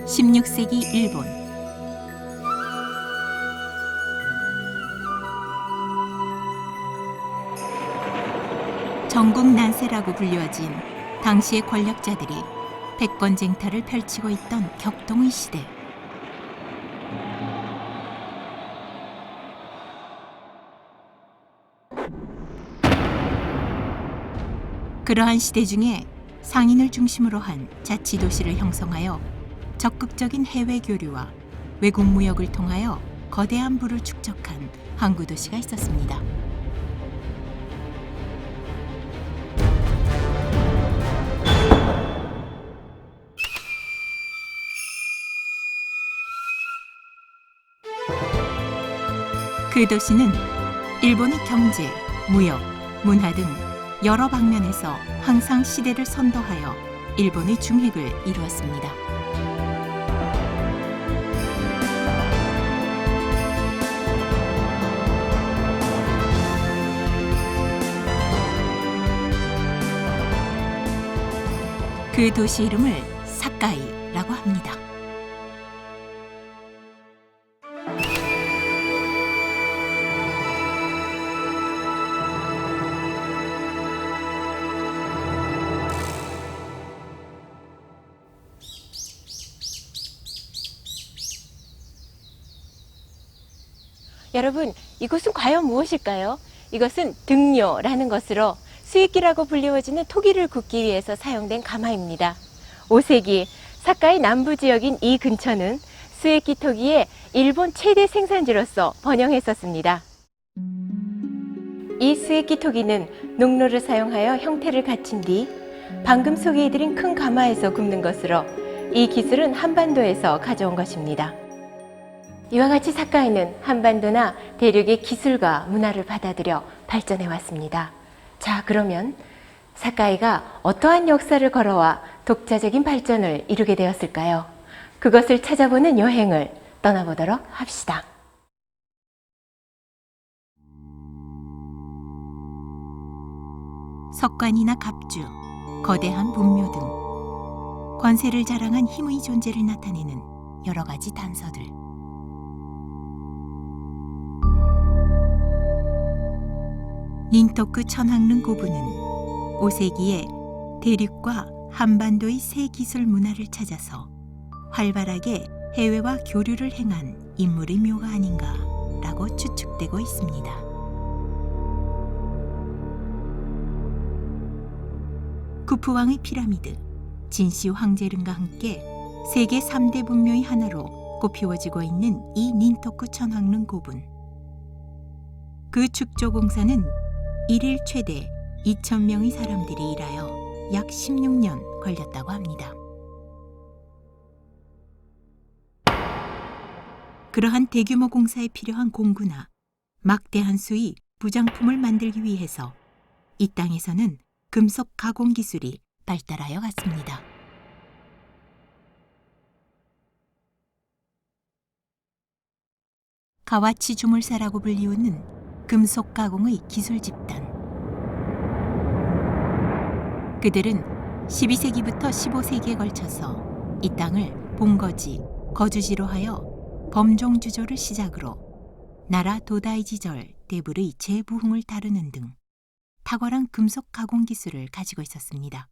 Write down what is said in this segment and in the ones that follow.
16세기 일본. 전국 난세라고 불리워진 당시의 권력자들이 백권쟁탈을 펼치고 있던 격동의 시대. 그러한 시대 중에 상인을 중심으로 한 자치도시를 형성하여 적극적인 해외 교류와 외국 무역을 통하여 거대한 부를 축적한 항구도시가 있었습니다. 그 도시는 일본의 경제, 무역, 문화 등 여러 방면에서 항상 시대를 선도하여 일본의 중핵을 이루었습니다. 그 도시 이름을 사카이라고 합니다. 여러분, 이곳은 과연 무엇일까요? 이것은 등료라는 것으로 수익기라고 불리워지는 토기를 굽기 위해서 사용된 가마입니다. 5세기 사카이 남부 지역인 이 근처는 수익기 토기의 일본 최대 생산지로서 번영했었습니다. 이 수익기 토기는 농로를 사용하여 형태를 갖춘 뒤 방금 소개해드린 큰 가마에서 굽는 것으로 이 기술은 한반도에서 가져온 것입니다. 이와 같이 사카이는 한반도나 대륙의 기술과 문화를 받아들여 발전해 왔습니다. 자, 그러면 사카이가 어떠한 역사를 걸어와 독자적인 발전을 이루게 되었을까요? 그것을 찾아보는 여행을 떠나보도록 합시다. 석관이나 갑주, 거대한 분묘 등 권세를 자랑한 힘의 존재를 나타내는 여러 가지 단서들. 닌토쿠 천황릉 고분은 5세기에 대륙과 한반도의 새 기술 문화를 찾아서 활발하게 해외와 교류를 행한 인물의 묘가 아닌가라고 추측되고 있습니다. 쿠프왕의 피라미드, 진시 황제릉과 함께 세계 3대 분묘의 하나로 꼽히워지고 있는 이 닌토쿠 천황릉 고분. 그 축조 공사는 일일 최대 2,000명의 사람들이 일하여 약 16년 걸렸다고 합니다. 그러한 대규모 공사에 필요한 공구나 막대한 수의 부장품을 만들기 위해서 이 땅에서는 금속 가공 기술이 발달하여 갔습니다. 가와치 주물사라고 불리우는 금속 가공의 기술 집단. 그들은 12세기부터 15세기에 걸쳐서 이 땅을 본거지, 거주지로 하여 범종주조를 시작으로 나라 도다이지절 대불의 재부흥을 다루는 등 탁월한 금속 가공 기술을 가지고 있었습니다.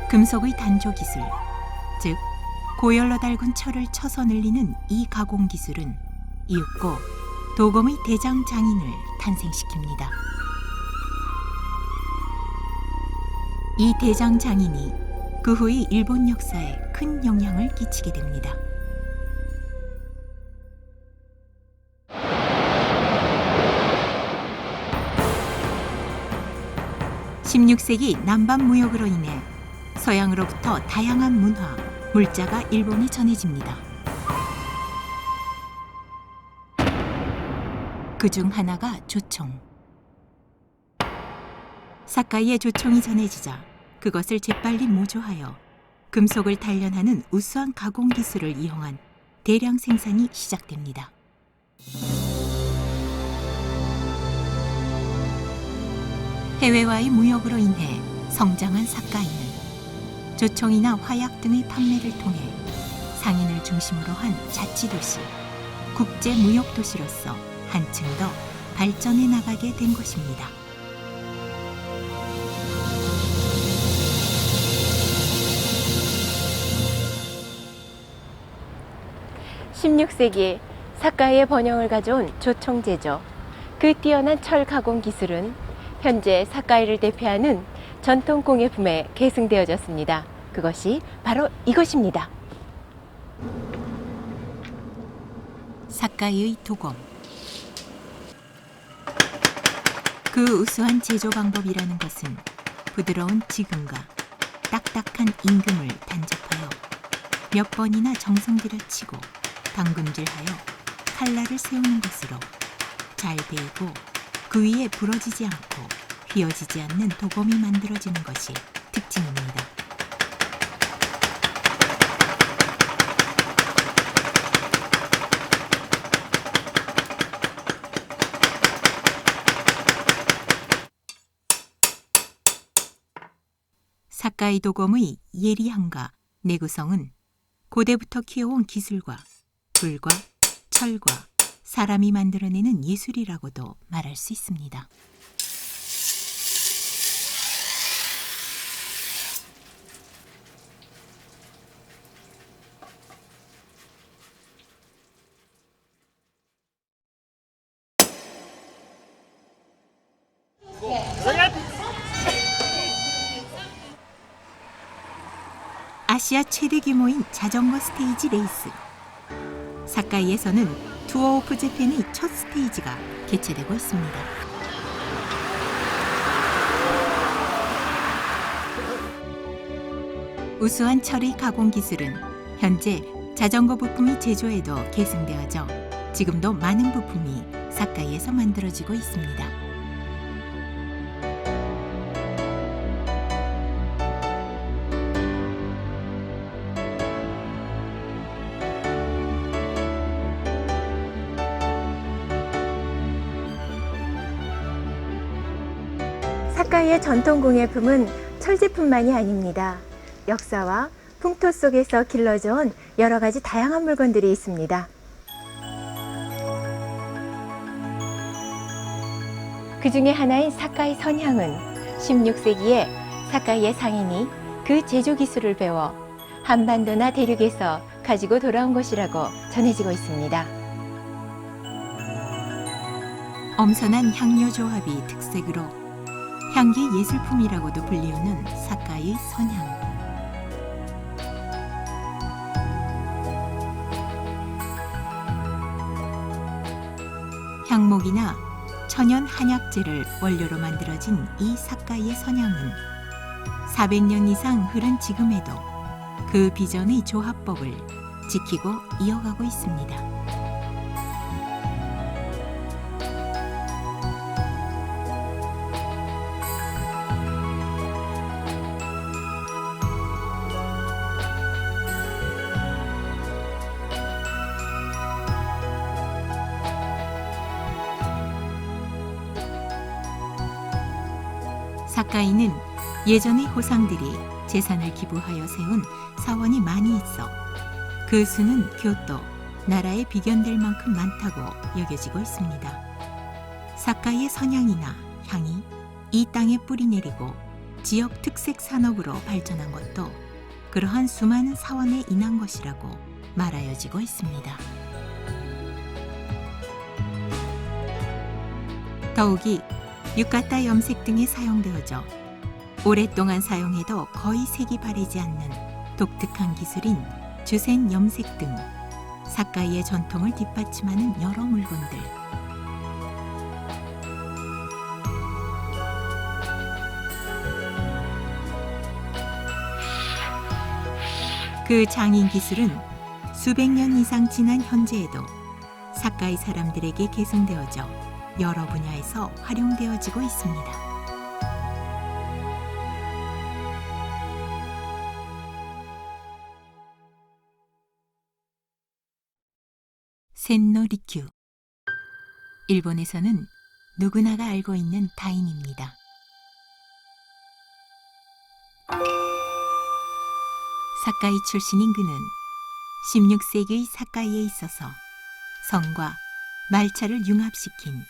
금속의 단조 기술, 즉 고열로 달군 철을 쳐서 늘리는 이 가공 기술은 이윽고 도검의 대장 장인을 탄생시킵니다. 이 대장 장인이 그 후의 일본 역사에 큰 영향을 끼치게 됩니다. (16세기) 남반 무역으로 인해 서양으로부터 다양한 문화, 물자가 일본에 전해집니다. 그중 하나가 조총. 사카이의 조총이 전해지자 그것을 재빨리 모조하여 금속을 단련하는 우수한 가공 기술을 이용한 대량 생산이 시작됩니다. 해외와의 무역으로 인해 성장한 사카이는 조총이나 화약 등의 판매를 통해 상인을 중심으로 한 자치도시, 국제무역도시로서 한층 더 발전해 나가게 된 것입니다. (16세기) 사카이의 번영을 가져온 조총제조. 그 뛰어난 철 가공 기술은 현재 사카이를 대표하는 전통工业품에 계승되어졌습니다. 그것이 바로 이것입니다. 사카이의 도검. 그 우수한 제조 방법이라는 것은 부드러운 지금과 딱딱한 임금을 단접하여 몇 번이나 정성 들여 치고 담금질하여 칼날을 세우는 것으로 잘 베이고 그 위에 부러지지 않고 휘어지지 않는 도검이 만들어지는 것이 특징입니다. 사카이 도검의 예리함과 내구성은 고대부터 키워온 기술과 불과 철과 사람이 만들어내는 예술이라고도 말할 수 있습니다. 아시아 최대 규모인 자전거 스테이지 레이스. 사카이에서는 투어 오프 재팬의 첫 스테이지가 개최되고 있습니다. 우수한 철의 가공 기술은 현재 자전거 부품의 제조에도 계승되어져 지금도 많은 부품이 사카이에서 만들어지고 있습니다. 사카이의 전통 공예품은 철제품만이 아닙니다. 역사와 풍토 속에서 길러져온 여러 가지 다양한 물건들이 있습니다. 그 중에 하나인 사카이 선향은 16세기에 사카이의 상인이 그 제조 기술을 배워 한반도나 대륙에서 가지고 돌아온 것이라고 전해지고 있습니다. 엄선한 향료 조합이 특색으로 향기 예술품이라고도 불리우는 사카이의 선향. 향목이나 천연 한약재를 원료로 만들어진 이 사카이의 선향은 400년 이상 흐른 지금에도 그 비전의 조합법을 지키고 이어가고 있습니다. 사카이는 예전의 호상들이 재산을 기부하여 세운 사원이 많이 있어 그 수는 교토, 나라에 비견될 만큼 많다고 여겨지고 있습니다. 사카이의 선향이나 향이 이 땅에 뿌리내리고 지역 특색 산업으로 발전한 것도 그러한 수많은 사원에 인한 것이라고 말하여지고 있습니다. 더욱이 유카타 염색 등에 사용되어져 오랫동안 사용해도 거의 색이 바래지 않는 독특한 기술인 주센 염색 등 사카이의 전통을 뒷받침하는 여러 물건들. 그 장인 기술은 수백 년 이상 지난 현재에도 사카이 사람들에게 계승되어져 여러 분야에서 활용되어지고 있습니다. 센노 리큐. 일본에서는 누구나가 알고 있는 다인입니다. 사카이 출신인 그는 16세기의 사카이에 있어서 성과 말차를 융합시킨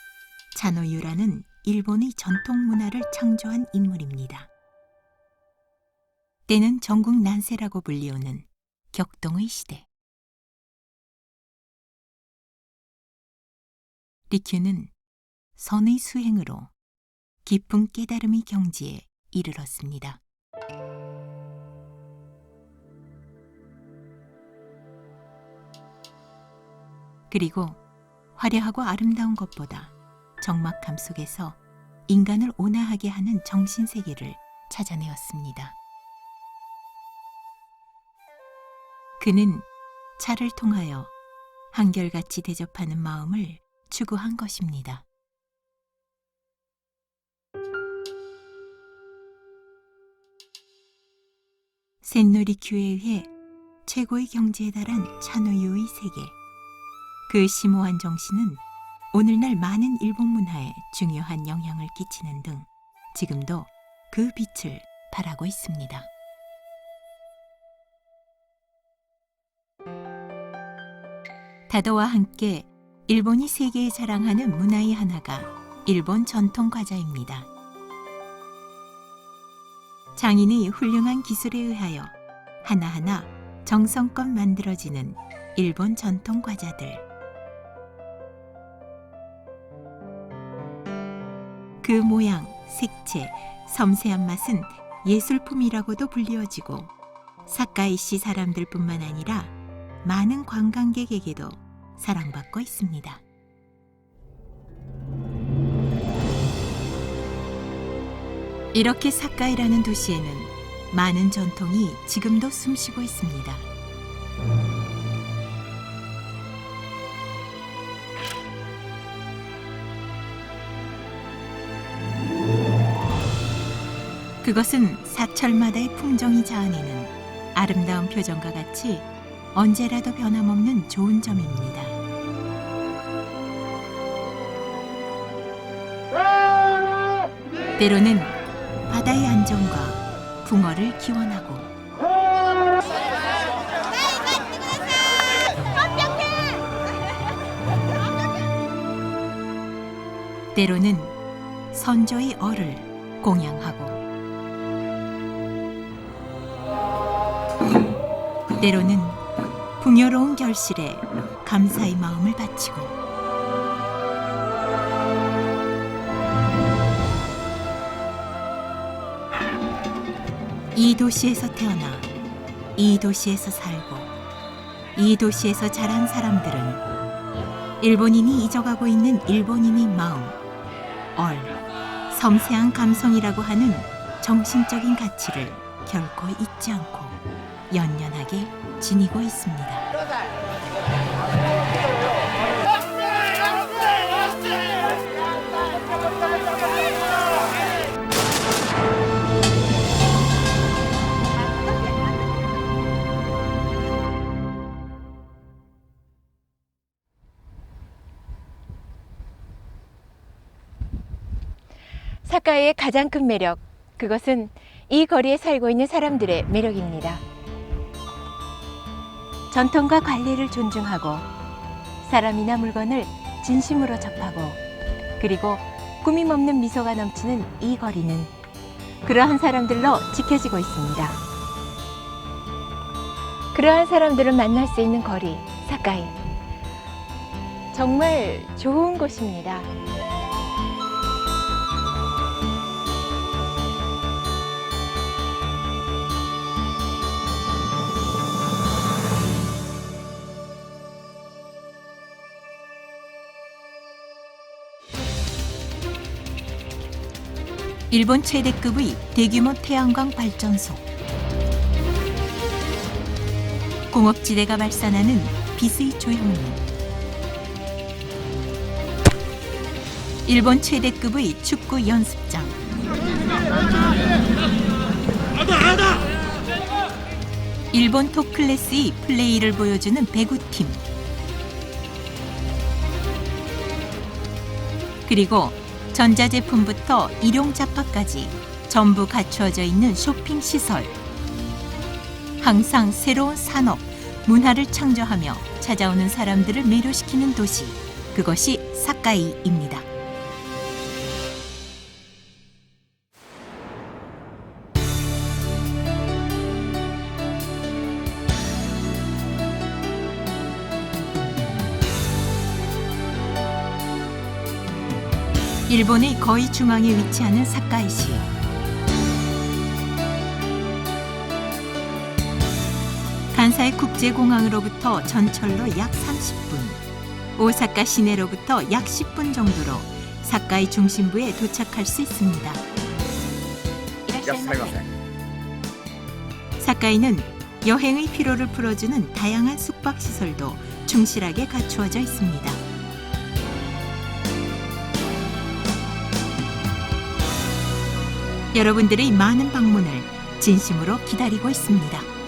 차노유라는 일본의 전통 문화를 창조한 인물입니다. 때는 전국 난세라고 불리우는 격동의 시대. 리큐는 선의 수행으로 깊은 깨달음의 경지에 이르렀습니다. 그리고 화려하고 아름다운 것보다 적막함 속에서 인간을 온화하게 하는 정신세계를 찾아내었습니다. 그는 차를 통하여 한결같이 대접하는 마음을 추구한 것입니다. 센노리큐에 의해 최고의 경지에 달한 차노유의 세계. 그 심오한 정신은 오늘날 많은 일본 문화에 중요한 영향을 끼치는 등 지금도 그 빛을 발하고 있습니다. 다도와 함께 일본이 세계에 자랑하는 문화의 하나가 일본 전통 과자입니다. 장인의 훌륭한 기술에 의하여 하나하나 정성껏 만들어지는 일본 전통 과자들. 그 모양, 색채, 섬세한 맛은 예술품이라고도 불리워지고 사카이시 사람들뿐만 아니라 많은 관광객에게도 사랑받고 있습니다. 이렇게 사카이라는 도시에는 많은 전통이 지금도 숨쉬고 있습니다. 그것은 사철마다의 풍정이 자아내는 아름다운 표정과 같이 언제라도 변함없는 좋은 점입니다. 때로는 바다의 안정과 붕어를 기원하고 때로는 선조의 얼을 공양하고 때로는 풍요로운 결실에 감사의 마음을 바치고 이 도시에서 태어나 이 도시에서 살고 이 도시에서 자란 사람들은 일본인이 잊어가고 있는 일본인의 마음, 섬세한 감성이라고 하는 정신적인 가치를 결코 잊지 않고 연연하게 지니고 있습니다. 사카이의 가장 큰 매력, 그것은 이 거리에 살고 있는 사람들의 매력입니다. 전통과 관례를 존중하고 사람이나 물건을 진심으로 접하고 그리고 꾸밈 없는 미소가 넘치는 이 거리는 그러한 사람들로 지켜지고 있습니다. 그러한 사람들을 만날 수 있는 거리, 사카이. 정말 좋은 곳입니다. 일본 최대급의 대규모 태양광 발전소. 공업지대가 발산하는 빛의 조형물. 일본 최대급의 축구 연습장. 일본 톱 클래스의 플레이를 보여주는 배구팀. 그리고 전자제품부터 일용 잡화까지 전부 갖추어져 있는 쇼핑 시설. 항상 새로운 산업, 문화를 창조하며 찾아오는 사람들을 매료시키는 도시, 그것이 사카이입니다. 일본의 거의 중앙에 위치하는 사카이시. 간사이 국제공항으로부터 전철로 약 30분, 오사카 시내로부터 약 10분 정도로 사카이 중심부에 도착할 수 있습니다. 사카이는 여행의 피로를 풀어주는 다양한 숙박시설도 충실하게 갖추어져 있습니다. 여러분들의 많은 방문을 진심으로 기다리고 있습니다.